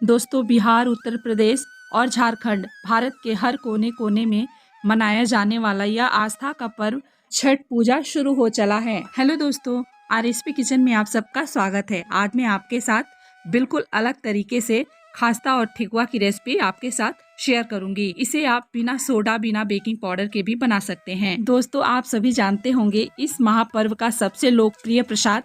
दोस्तों, बिहार, उत्तर प्रदेश और झारखंड भारत के हर कोने कोने में मनाया जाने वाला यह आस्था का पर्व छठ पूजा शुरू हो चला है। हेलो दोस्तों, आरएसपी किचन में आप सबका स्वागत है। आज मैं आपके साथ बिल्कुल अलग तरीके से खास्ता और ठेकुआ की रेसिपी आपके साथ शेयर करूंगी। इसे आप बिना सोडा, बिना बेकिंग पाउडर के भी बना सकते हैं। दोस्तों, आप सभी जानते होंगे इस महापर्व का सबसे लोकप्रिय प्रसाद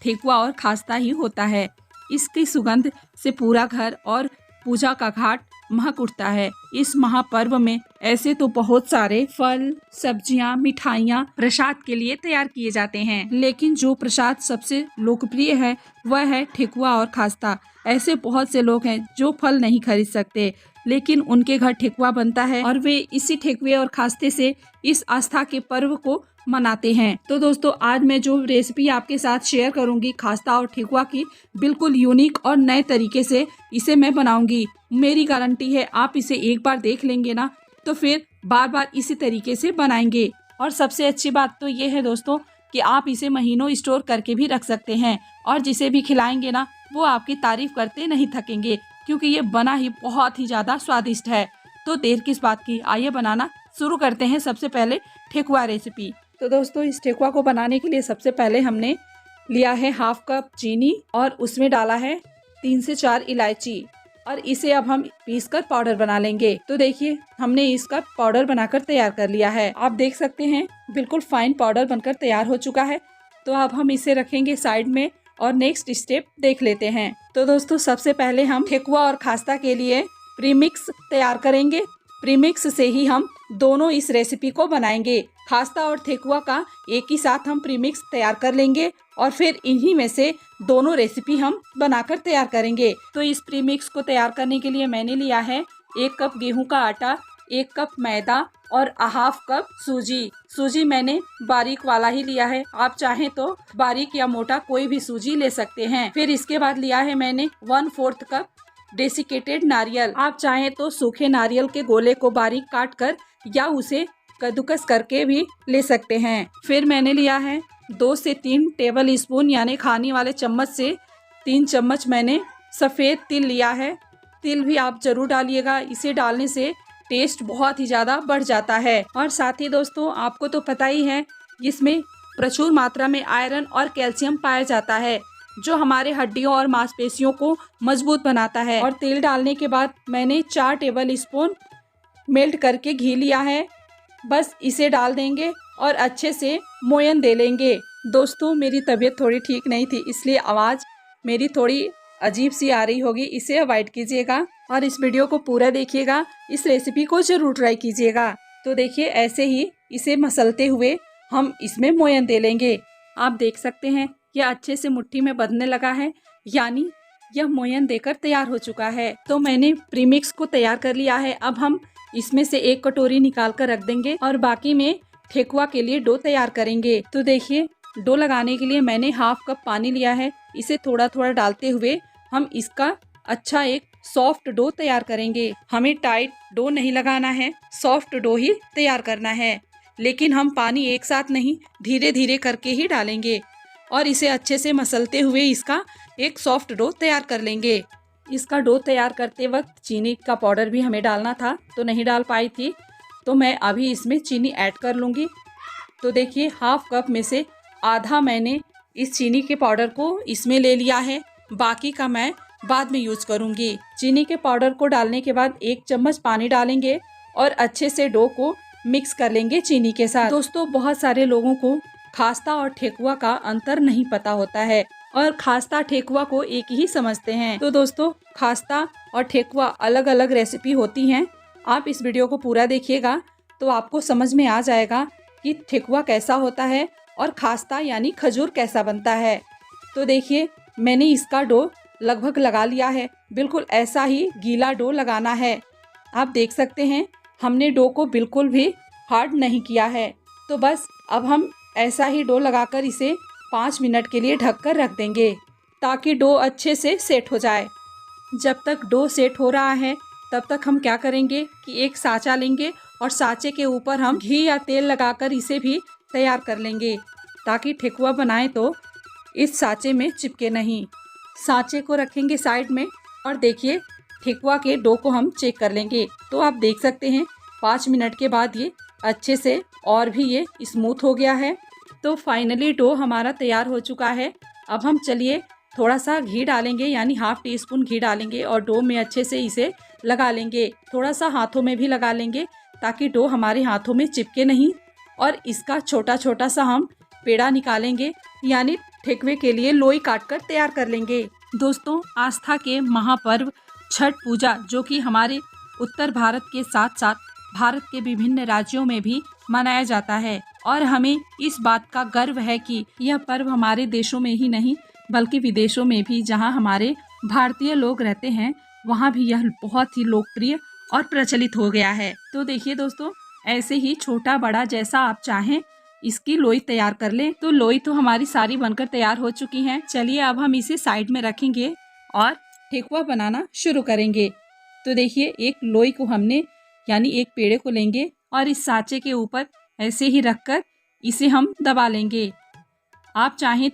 ठेकुआ और खास्ता ही होता है। इसकी सुगंध से पूरा घर और पूजा का घाट महक उठता है। इस महापर्व में ऐसे तो बहुत सारे फल, सब्जियां, मिठाइयां प्रसाद के लिए तैयार किए जाते हैं, लेकिन जो प्रसाद सबसे लोकप्रिय है वह है ठेकुआ और खास्ता। ऐसे बहुत से लोग हैं जो फल नहीं खरीद सकते, लेकिन उनके घर ठेकुआ बनता है और वे इसी ठेकुए और खास्ते से इस आस्था के पर्व को मनाते हैं। तो दोस्तों, आज मैं जो रेसिपी आपके साथ शेयर करूंगी खास्ता और ठेकुआ की, बिल्कुल यूनिक और नए तरीके से इसे मैं बनाऊंगी। मेरी गारंटी है आप इसे एक बार देख लेंगे ना तो फिर बार बार इसी तरीके से बनाएंगे। और सबसे अच्छी बात तो ये है दोस्तों कि आप इसे महीनों स्टोर करके भी रख सकते हैं और जिसे भी खिलाएंगे ना वो आपकी तारीफ करते नहीं थकेंगे, क्योंकि ये बना ही बहुत ही ज्यादा स्वादिष्ट है। तो देर किस बात की, आइए बनाना शुरू करते हैं। सबसे पहले ठेकुआ रेसिपी। तो दोस्तों, इस ठेकुआ को बनाने के लिए सबसे पहले हमने लिया है हाफ कप चीनी और उसमें डाला है 3 से 4 इलायची और इसे अब हम पीसकर पाउडर बना लेंगे। तो देखिए, हमने इसका पाउडर बनाकर तैयार कर लिया है। आप देख सकते हैं बिल्कुल फाइन पाउडर बनकर तैयार हो चुका है। तो अब हम इसे रखेंगे साइड में और नेक्स्ट स्टेप देख लेते हैं। तो दोस्तों, सबसे पहले हम ठेकुआ और खास्ता के लिए प्रीमिक्स तैयार करेंगे। प्रीमिक्स से ही हम दोनों इस रेसिपी को बनाएंगे। खास्ता और ठेकुआ का एक ही साथ हम प्रीमिक्स तैयार कर लेंगे और फिर इन्हीं में से दोनों रेसिपी हम बनाकर तैयार करेंगे। तो इस प्रीमिक्स को तैयार करने के लिए मैंने लिया है 1 कप गेहूं का आटा, 1 कप मैदा और हाफ कप सूजी। सूजी मैंने बारीक वाला ही लिया है, आप चाहें तो बारीक या मोटा कोई भी सूजी ले सकते हैं। फिर इसके बाद लिया है मैंने 1/4 कप डेसिकेटेड नारियल। आप चाहें तो सूखे नारियल के गोले को बारीक काट कर या उसे कद्दूकस करके भी ले सकते हैं। फिर मैंने लिया है 2 से 3 टेबल स्पून यानी खाने वाले चम्मच से 3 चम्मच मैंने सफ़ेद तिल लिया है। तिल भी आप जरूर डालिएगा, इसे डालने से टेस्ट बहुत ही ज़्यादा बढ़ जाता है। और साथ ही दोस्तों, आपको तो पता ही है इसमें प्रचुर मात्रा में आयरन और कैल्शियम पाया जाता है, जो हमारे हड्डियों और मांसपेशियों को मजबूत बनाता है। और तेल डालने के बाद मैंने 4 टेबल स्पून मेल्ट करके घी लिया है। बस इसे डाल देंगे और अच्छे से मोयन दे लेंगे। दोस्तों, मेरी तबीयत थोड़ी ठीक नहीं थी, इसलिए आवाज़ मेरी थोड़ी अजीब सी आ रही होगी, इसे अवॉइड कीजिएगा और इस वीडियो को पूरा देखिएगा। इस रेसिपी को जरूर ट्राई कीजिएगा। तो देखिए, ऐसे ही इसे मसलते हुए हम इसमें मोयन दे लेंगे। आप देख सकते हैं यह अच्छे से मुट्ठी में बंधने लगा है, यानी यह मोयन देकर तैयार हो चुका है। तो मैंने प्रीमिक्स को तैयार कर लिया है। अब हम इसमें से 1 कटोरी निकाल कर रख देंगे और बाकी में ठेकुआ के लिए डो तैयार करेंगे। तो देखिए, डो लगाने के लिए मैंने हाफ कप पानी लिया है। इसे थोड़ा थोड़ा डालते हुए हम इसका अच्छा एक सॉफ्ट डो तैयार करेंगे। हमें टाइट डो नहीं लगाना है, सॉफ्ट डो ही तैयार करना है। लेकिन हम पानी एक साथ नहीं, धीरे धीरे करके ही डालेंगे और इसे अच्छे से मसलते हुए इसका एक सॉफ्ट डो तैयार कर लेंगे। इसका डो तैयार करते वक्त चीनी का पाउडर भी हमें डालना था, तो नहीं डाल पाई थी, तो मैं अभी इसमें चीनी ऐड कर लूँगी। तो देखिए, हाफ कप में से आधा मैंने इस चीनी के पाउडर को इसमें ले लिया है, बाकी का मैं बाद में यूज करूँगी। चीनी के पाउडर को डालने के बाद 1 चम्मच पानी डालेंगे और अच्छे से डो को मिक्स कर लेंगे चीनी के साथ। दोस्तों, बहुत सारे लोगों को खास्ता और ठेकुआ का अंतर नहीं पता होता है और खास्ता ठेकुआ को एक ही समझते हैं। तो दोस्तों, खास्ता और ठेकुआ अलग अलग रेसिपी होती हैं। आप इस वीडियो को पूरा देखिएगा तो आपको समझ में आ जाएगा कि ठेकुआ कैसा होता है और खास्ता यानी खजूर कैसा बनता है। तो देखिए, मैंने इसका डो लगभग लगा लिया है। बिल्कुल ऐसा ही गीला डो लगाना है। आप देख सकते हैं हमने डो को बिल्कुल भी हार्ड नहीं किया है। तो बस अब हम ऐसा ही डो लगाकर इसे 5 मिनट के लिए ढककर रख देंगे ताकि डो अच्छे से सेट हो जाए। जब तक डो सेट हो रहा है तब तक हम क्या करेंगे कि एक साँचा लेंगे और साँचे के ऊपर हम घी या तेल लगाकर इसे भी तैयार कर लेंगे ताकि ठेकुआ बनाएं तो इस साँचे में चिपके नहीं। साँचे को रखेंगे साइड में और देखिए ठेकुआ के डो को हम चेक कर लेंगे। तो आप देख सकते हैं 5 मिनट के बाद ये अच्छे से और भी ये स्मूथ हो गया है। तो फाइनली डो हमारा तैयार हो चुका है। अब हम चलिए थोड़ा सा घी डालेंगे, यानी ½ टीस्पून घी डालेंगे और डो में अच्छे से इसे लगा लेंगे। थोड़ा सा हाथों में भी लगा लेंगे ताकि डो हमारे हाथों में चिपके नहीं। और इसका छोटा छोटा सा हम पेड़ा निकालेंगे, यानी ठेकुए के लिए लोई काट कर तैयार कर लेंगे। दोस्तों, आस्था के महापर्व छठ पूजा, जो कि हमारे उत्तर भारत के साथ साथ भारत के विभिन्न राज्यों में भी मनाया जाता है और हमें इस बात का गर्व है कि यह पर्व हमारे देशों में ही नहीं बल्कि विदेशों में भी, जहां हमारे भारतीय लोग रहते हैं, वहां भी यह बहुत ही लोकप्रिय और प्रचलित हो गया है। तो देखिए दोस्तों, ऐसे ही छोटा बड़ा जैसा आप चाहें इसकी लोई तैयार कर लें। तो लोई तो हमारी सारी बनकर तैयार हो चुकी हैं। चलिए अब हम इसे साइड में रखेंगे और ठेकुआ बनाना शुरू करेंगे। तो देखिए, एक लोई को हमने यानी एक पेड़े को लेंगे और इस साँचे के ऊपर ऐसे ही रखकर इसे हम दबा लेंगे। आप चाहें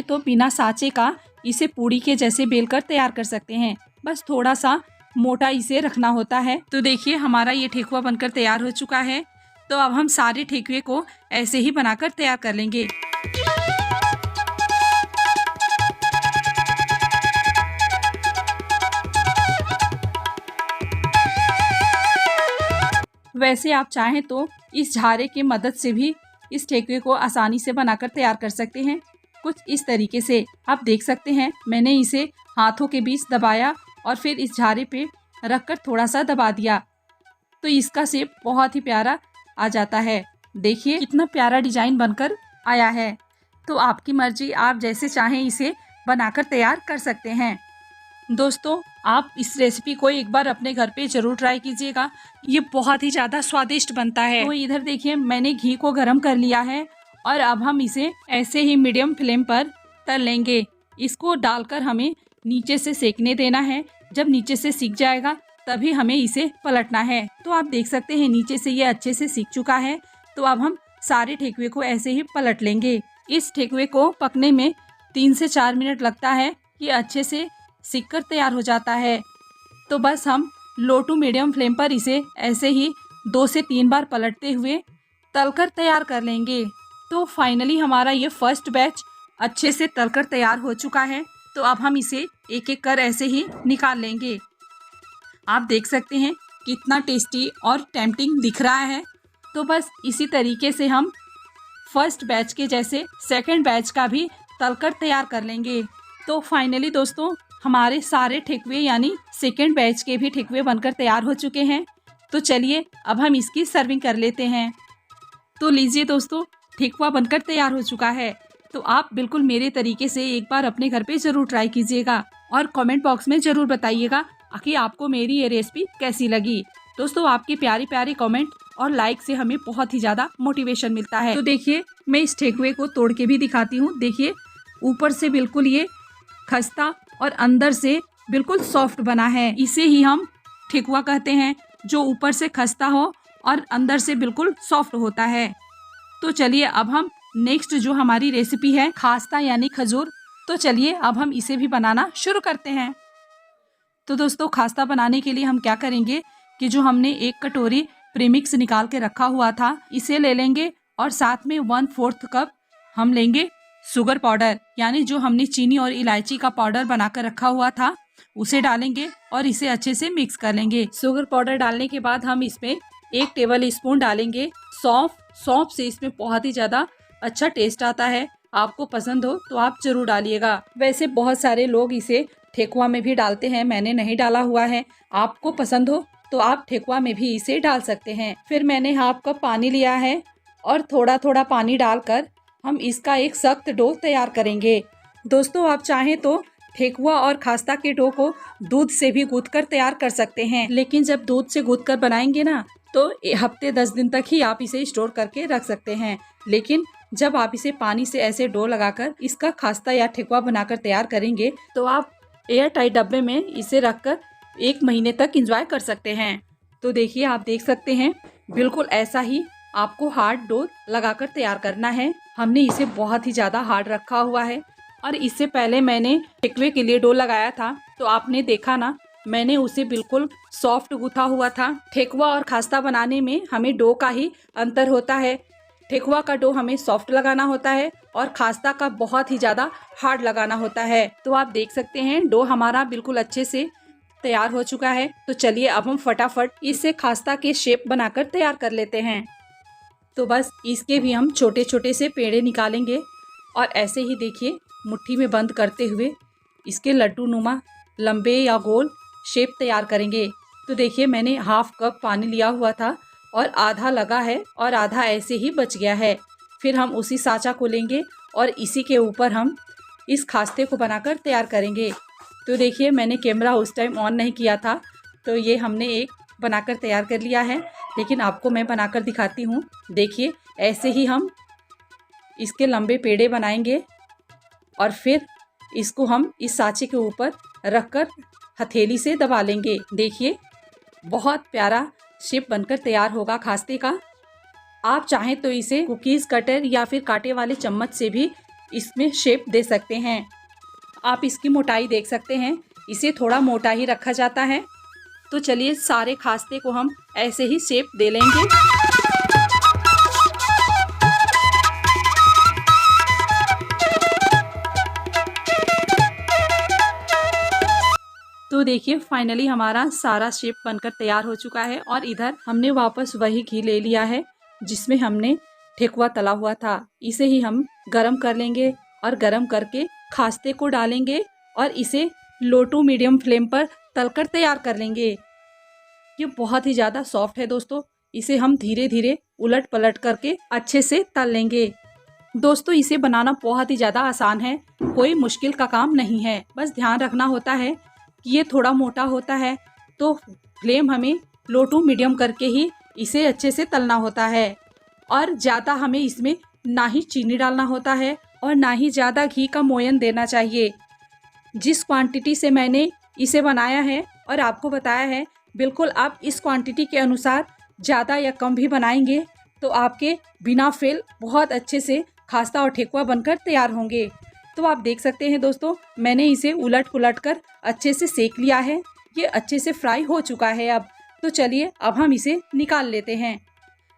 तो बिना साँचे का इसे पूड़ी के जैसे बेलकर तैयार कर सकते हैं। बस थोड़ा सा मोटा इसे रखना होता है। तो देखिए, हमारा ये ठेकुआ बनकर तैयार हो चुका है। तो अब हम सारे ठेकुए को ऐसे ही बनाकर तैयार कर लेंगे। वैसे आप चाहें तो इस झारे की मदद से भी इस ठेकुए को आसानी से बनाकर तैयार कर सकते हैं। कुछ इस तरीके से आप देख सकते हैं। मैंने इसे हाथों के बीच दबाया और फिर इस झारे पे रखकर थोड़ा सा दबा दिया, तो इसका शेप बहुत ही प्यारा आ जाता है। देखिए कितना प्यारा डिजाइन बनकर आया है। तो आपकी मर्जी, आप जैसे चाहें इसे बनाकर तैयार कर सकते हैं। दोस्तों, आप इस रेसिपी को एक बार अपने घर पे जरूर ट्राई कीजिएगा। ये बहुत ही ज़्यादा स्वादिष्ट बनता है। तो इधर देखिए, मैंने घी को गर्म कर लिया है और अब हम इसे ऐसे ही मीडियम फ्लेम पर तल लेंगे। इसको डालकर हमें नीचे से सेकने देना है। जब नीचे से सीख जाएगा तभी हमें इसे पलटना है। तो आप देख सकते हैं नीचे से ये अच्छे से सीख चुका है। तो अब हम सारे ठेकुए को ऐसे ही पलट लेंगे। इस ठेकुए को पकने में 3 से 4 मिनट लगता है। ये अच्छे से सीख कर तैयार हो जाता है। तो बस हम लो टू मीडियम फ्लेम पर इसे ऐसे ही 2 से 3 बार पलटते हुए तलकर तैयार कर लेंगे। तो फाइनली हमारा ये फर्स्ट बैच अच्छे से तलकर तैयार हो चुका है। तो अब हम इसे एक एक कर ऐसे ही निकाल लेंगे। आप देख सकते हैं कितना टेस्टी और टेम्पटिंग दिख रहा है। तो बस इसी तरीके से हम फर्स्ट बैच के जैसे सेकंड बैच का भी तलकर तैयार कर लेंगे। तो फाइनली दोस्तों, हमारे सारे ठेकुए यानी सेकंड बैच के भी ठेकुए बनकर तैयार हो चुके हैं। तो चलिए अब हम इसकी सर्विंग कर लेते हैं। तो लीजिए दोस्तों, ठेकुआ बनकर तैयार हो चुका है। तो आप बिल्कुल मेरे तरीके से एक बार अपने घर पे ज़रूर ट्राई कीजिएगा और कमेंट बॉक्स में ज़रूर बताइएगा कि आपको मेरी ये रेसिपी कैसी लगी। दोस्तों, आपके प्यारे प्यारे कमेंट और लाइक से हमें बहुत ही ज़्यादा मोटिवेशन मिलता है। तो देखिए, मैं इस ठेकुए को तोड़ के भी दिखाती हूँ। देखिए, ऊपर से बिल्कुल ये खस्ता और अंदर से बिल्कुल सॉफ्ट बना है। इसे ही हम ठेकुआ कहते हैं, जो ऊपर से खस्ता हो और अंदर से बिल्कुल सॉफ्ट होता है। तो चलिए अब हम नेक्स्ट जो हमारी रेसिपी है खास्ता यानी खजूर, तो चलिए अब हम इसे भी बनाना शुरू करते हैं। तो दोस्तों, खास्ता बनाने के लिए हम क्या करेंगे कि जो हमने 1 कटोरी प्रीमिक्स निकाल के रखा हुआ था, इसे ले लेंगे और साथ में 1/4 कप हम लेंगे शुगर पाउडर, यानी जो हमने चीनी और इलायची का पाउडर बनाकर रखा हुआ था उसे डालेंगे और इसे अच्छे से मिक्स कर लेंगे। शुगर पाउडर डालने के बाद हम इसमें 1 टेबल स्पून डालेंगे सौंफ। सौंफ से इसमें बहुत ही ज़्यादा अच्छा टेस्ट आता है। आपको पसंद हो तो आप जरूर डालिएगा। वैसे बहुत सारे लोग इसे ठेकुआ में भी डालते हैं, मैंने नहीं डाला हुआ है। आपको पसंद हो तो आप ठेकुआ में भी इसे डाल सकते हैं। फिर मैंने ½ कप पानी लिया है और थोड़ा थोड़ा पानी डालकर हम इसका एक सख्त डो तैयार करेंगे। दोस्तों, आप चाहें तो ठेकुआ और खास्ता के डो को दूध से भी गूंथ कर तैयार कर सकते हैं, लेकिन जब दूध से गूंथ कर बनाएंगे ना तो हफ्ते 10 दिन तक ही आप इसे स्टोर करके रख सकते हैं। लेकिन जब आप इसे पानी से ऐसे डो लगाकर इसका खास्ता या ठेकुआ बनाकर तैयार करेंगे तो आप एयर टाइट डब्बे में इसे रखकर 1 महीने तक एंजॉय कर सकते हैं। तो देखिए, आप देख सकते हैं बिल्कुल ऐसा ही आपको हार्ड डो लगाकर तैयार करना है। हमने इसे बहुत ही ज़्यादा हार्ड रखा हुआ है और इससे पहले मैंने ठेकुए के लिए डो लगाया था तो आपने देखा ना मैंने उसे बिल्कुल सॉफ्ट गूथा हुआ था। ठेकुआ और खास्ता बनाने में हमें डो का ही अंतर होता है। ठेकुआ का डो हमें सॉफ्ट लगाना होता है और खास्ता का बहुत ही ज़्यादा हार्ड लगाना होता है। तो आप देख सकते हैं डो हमारा बिल्कुल अच्छे से तैयार हो चुका है। तो चलिए अब हम फटाफट इससे खास्ता के शेप बनाकर तैयार कर लेते हैं। तो बस इसके भी हम छोटे छोटे से पेड़े निकालेंगे और ऐसे ही देखिए मुट्ठी में बंद करते हुए इसके लड्डू नुमा लंबे या गोल शेप तैयार करेंगे। तो देखिए मैंने हाफ कप पानी लिया हुआ था और आधा लगा है और आधा ऐसे ही बच गया है। फिर हम उसी साँचा को लेंगे और इसी के ऊपर हम इस खास्ते को बनाकर तैयार करेंगे। तो देखिए मैंने कैमरा उस टाइम ऑन नहीं किया था, तो ये हमने एक बनाकर तैयार कर लिया है, लेकिन आपको मैं बनाकर दिखाती हूँ। देखिए ऐसे ही हम इसके लंबे पेड़े बनाएंगे और फिर इसको हम इस साँचे के ऊपर रखकर हथेली से दबा लेंगे। देखिए बहुत प्यारा शेप बनकर तैयार होगा खास्ते का। आप चाहें तो इसे कुकीज़ कटर या फिर कांटे वाले चम्मच से भी इसमें शेप दे सकते हैं। आप इसकी मोटाई देख सकते हैं, इसे थोड़ा मोटा ही रखा जाता है। तो चलिए सारे खास्ते को हम ऐसे ही शेप दे लेंगे। तो देखिए फाइनली हमारा सारा शेप बनकर तैयार हो चुका है और इधर हमने वापस वही घी ले लिया है जिसमें हमने ठेकुआ तला हुआ था। इसे ही हम गरम कर लेंगे और गरम करके खास्ते को डालेंगे और इसे लो टू मीडियम फ्लेम पर तलकर तैयार कर लेंगे। ये बहुत ही ज़्यादा सॉफ्ट है दोस्तों, इसे हम धीरे धीरे उलट पलट करके अच्छे से तल लेंगे। दोस्तों इसे बनाना बहुत ही ज़्यादा आसान है, कोई मुश्किल का काम नहीं है। बस ध्यान रखना होता है कि ये थोड़ा मोटा होता है, तो फ्लेम हमें लो टू मीडियम करके ही इसे अच्छे से तलना होता है। और ज़्यादा हमें इसमें ना ही चीनी डालना होता है और ना ही ज़्यादा घी का मोयन देना चाहिए। जिस क्वांटिटी से मैंने इसे बनाया है और आपको बताया है, बिल्कुल आप इस क्वांटिटी के अनुसार ज़्यादा या कम भी बनाएंगे तो आपके बिना फेल बहुत अच्छे से खास्ता और ठेकुआ बनकर तैयार होंगे। तो आप देख सकते हैं दोस्तों, मैंने इसे उलट पुलट कर अच्छे से सेक लिया है। ये अच्छे से फ्राई हो चुका है अब। तो चलिए अब हम इसे निकाल लेते हैं।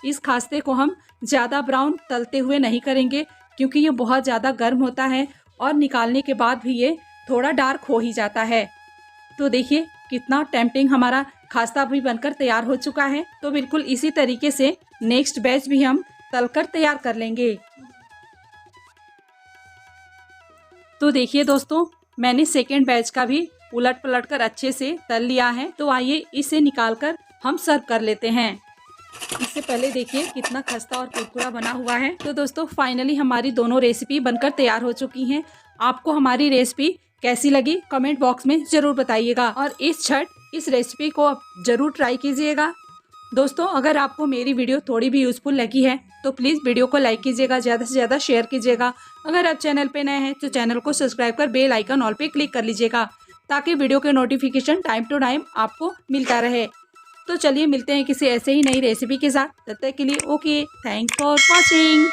इस खास्ते को हम ज़्यादा ब्राउन तलते हुए नहीं करेंगे क्योंकि ये बहुत ज़्यादा गर्म होता है और निकालने के बाद भी ये थोड़ा डार्क हो ही जाता है। तो देखिए कितना टेम्पटिंग हमारा खास्ता भी बनकर तैयार हो चुका है। तो बिल्कुल इसी तरीके से नेक्स्ट बैच भी हम तलकर तैयार कर लेंगे। तो देखिए दोस्तों, मैंने सेकेंड बैच का भी उलट पलट कर अच्छे से तल लिया है। तो आइए इसे निकाल कर हम सर्व कर लेते हैं। इससे पहले देखिए कितना खस्ता और कुरकुरा बना हुआ है। तो दोस्तों फाइनली हमारी दोनों रेसिपी बनकर तैयार हो चुकी हैं। आपको हमारी रेसिपी कैसी लगी कमेंट बॉक्स में ज़रूर बताइएगा और इस रेसिपी को आप ज़रूर ट्राई कीजिएगा। दोस्तों अगर आपको मेरी वीडियो थोड़ी भी यूज़फुल लगी है तो प्लीज़ वीडियो को लाइक कीजिएगा, ज़्यादा से ज़्यादा शेयर कीजिएगा। अगर आप चैनल पे नए हैं तो चैनल को सब्सक्राइब कर बेल आइकन ऑल पे क्लिक कर लीजिएगा ताकि वीडियो के नोटिफिकेशन टाइम टू टाइम आपको मिलता रहे। तो चलिए मिलते हैं किसी ऐसे ही नई रेसिपी के साथ। तब तक के लिए ओके, थैंक्स फॉर वॉचिंग।